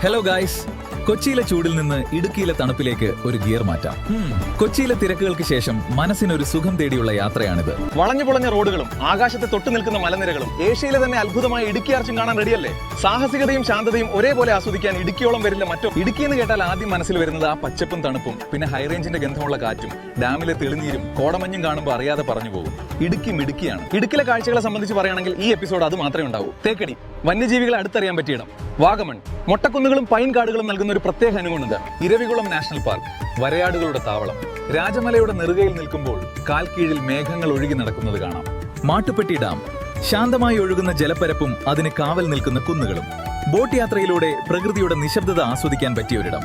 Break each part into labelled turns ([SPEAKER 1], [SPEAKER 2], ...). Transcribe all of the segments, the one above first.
[SPEAKER 1] Hello guys, കൊച്ചിയിലെ ചൂടിൽ നിന്ന് ഇടുക്കിയിലെ തണുപ്പിലേക്ക് ഒരു ഗിയർ മാറ്റാം. കൊച്ചിയിലെ തിരക്കുകൾക്ക് ശേഷം മനസ്സിനൊരു സുഖം തേടിയുള്ള യാത്രയാണിത്.
[SPEAKER 2] വളഞ്ഞു പൊളഞ്ഞ റോഡുകളും ആകാശത്തെ തൊട്ടു നിൽക്കുന്ന മലനിരകളും ഏഷ്യയിലെ തന്നെ അത്ഭുതമായ ഇടുക്കി ആർച്ചും കാണാൻ റെഡിയല്ലേ? സാഹസികതയും ശാന്തതയും ഒരേപോലെ ആസ്വദിക്കാൻ ഇടുക്കിയോളം വരില്ല മറ്റോ. ഇടുക്കി എന്ന് കേട്ടാൽ ആദ്യം മനസ്സിൽ വരുന്നത് ആ പച്ചപ്പും തണുപ്പും, പിന്നെ ഹൈറേഞ്ചിന്റെ ഗന്ധമുള്ള കാറ്റും, ഡാമിലെ തെളിനീരും കോടമഞ്ഞും കാണുമ്പോൾ അറിയാതെ പറഞ്ഞു പോകും. ഇടുക്കി മിടുക്കിയാണ്. ഇടുക്കിലെ കാഴ്ചകളെ സംബന്ധിച്ച് പറയുകയാണെങ്കിൽ ഈ എപ്പിസോഡ് അത് മാത്രമേ ഉണ്ടാവൂ. തേക്കടി, വന്യജീവികളെ അടുത്തറിയാൻ പറ്റിയിടം, വാഗമൺ, മൊട്ടക്കുന്നുകളും പൈൻ കാടുകളും നൽകുന്ന ഒരു പ്രത്യേക അനുഭവമുണ്ട്. ഇരവികുളം നാഷണൽ പാർക്ക്, വരയാടുകളുടെ താവളം, രാജമലയുടെ നെറുകയിൽ നിൽക്കുമ്പോൾ കാൽ കീഴിൽ മേഘങ്ങൾ ഒഴുകി നടക്കുന്നത് കാണാം. മാട്ടുപ്പെട്ടി ഡാം, ശാന്തമായി ഒഴുകുന്ന ജലപ്പരപ്പും അതിന് കാവൽ നിൽക്കുന്ന കുന്നുകളും. ബോട്ട് യാത്രയിലൂടെ പ്രകൃതിയുടെ നിശബ്ദത ആസ്വദിക്കാൻ പറ്റിയ ഒരിടം.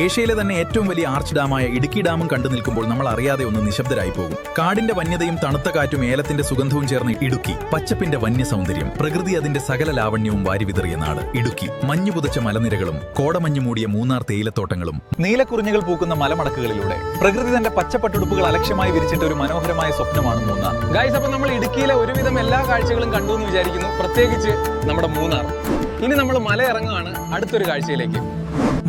[SPEAKER 2] ഏഷ്യയിലെ തന്നെ ഏറ്റവും വലിയ ആർച്ച് ഡാമായ ഇടുക്കി ഡാമും കണ്ടു നിൽക്കുമ്പോൾ നമ്മൾ അറിയാതെ ഒന്ന് നിശബ്ദരായി പോകും. കാടിന്റെ വന്യതയും തണുത്ത കാറ്റും ഏലത്തിന്റെ സുഗന്ധവും ചേർന്ന് ഇടുക്കി, പച്ചപ്പിന്റെ വന്യ സൗന്ദര്യം, പ്രകൃതി അതിന്റെ സകല ലാവണ്യവും വാരിവിതറിയ നാട് ഇടുക്കി. മഞ്ഞു പുതച്ച മലനിരകളും കോടമഞ്ഞു മൂടിയ മൂന്നാർ തേയിലത്തോട്ടങ്ങളും, നീലക്കുറിഞ്ഞുകൾ പൂക്കുന്ന മലമടക്കുകളിലൂടെ പ്രകൃതി തന്റെ പച്ചപ്പട്ടുടുപ്പുകൾ അലക്ഷ്യമായി വിരിച്ചിട്ട് ഒരു മനോഹരമായ സ്വപ്നമാണ് മൂന്നാർ. ഗൈസ്, അപ്പൊ നമ്മൾ ഇടുക്കിയിലെ ഒരുവിധം എല്ലാ കാഴ്ചകളും കണ്ടു എന്ന് വിചാരിക്കുന്നു, പ്രത്യേകിച്ച് നമ്മുടെ മൂന്നാർ. ഇനി നമ്മൾ മല ഇറങ്ങുകയാണ് അടുത്തൊരു കാഴ്ചയിലേക്ക്.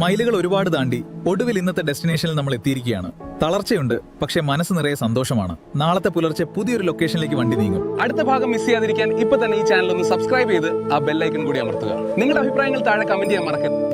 [SPEAKER 1] മൈലുകൾ ഒരുപാട് താണ്ടി ഒടുവിൽ ഇന്നത്തെ ഡെസ്റ്റിനേഷനിൽ നമ്മൾ എത്തിയിരിക്കുകയാണ്. തളർച്ചയുണ്ട്, പക്ഷേ മനസ്സ് നിറയെ സന്തോഷമാണ്. നാളത്തെ പുലർച്ചെ പുതിയൊരു ലൊക്കേഷനിലേക്ക് വണ്ടി നീങ്ങും.
[SPEAKER 2] അടുത്ത ഭാഗം മിസ് ചെയ്യാതിരിക്കാൻ ഇപ്പൊ തന്നെ ഈ ചാനൽ ഒന്ന് സബ്സ്ക്രൈബ് ചെയ്ത് ആ ബെല്ലൈക്കൺ കൂടി അമർത്തുക. നിങ്ങളുടെ അഭിപ്രായങ്ങൾ താഴെ കമന്റ് ചെയ്യാൻ മറക്കരുത്.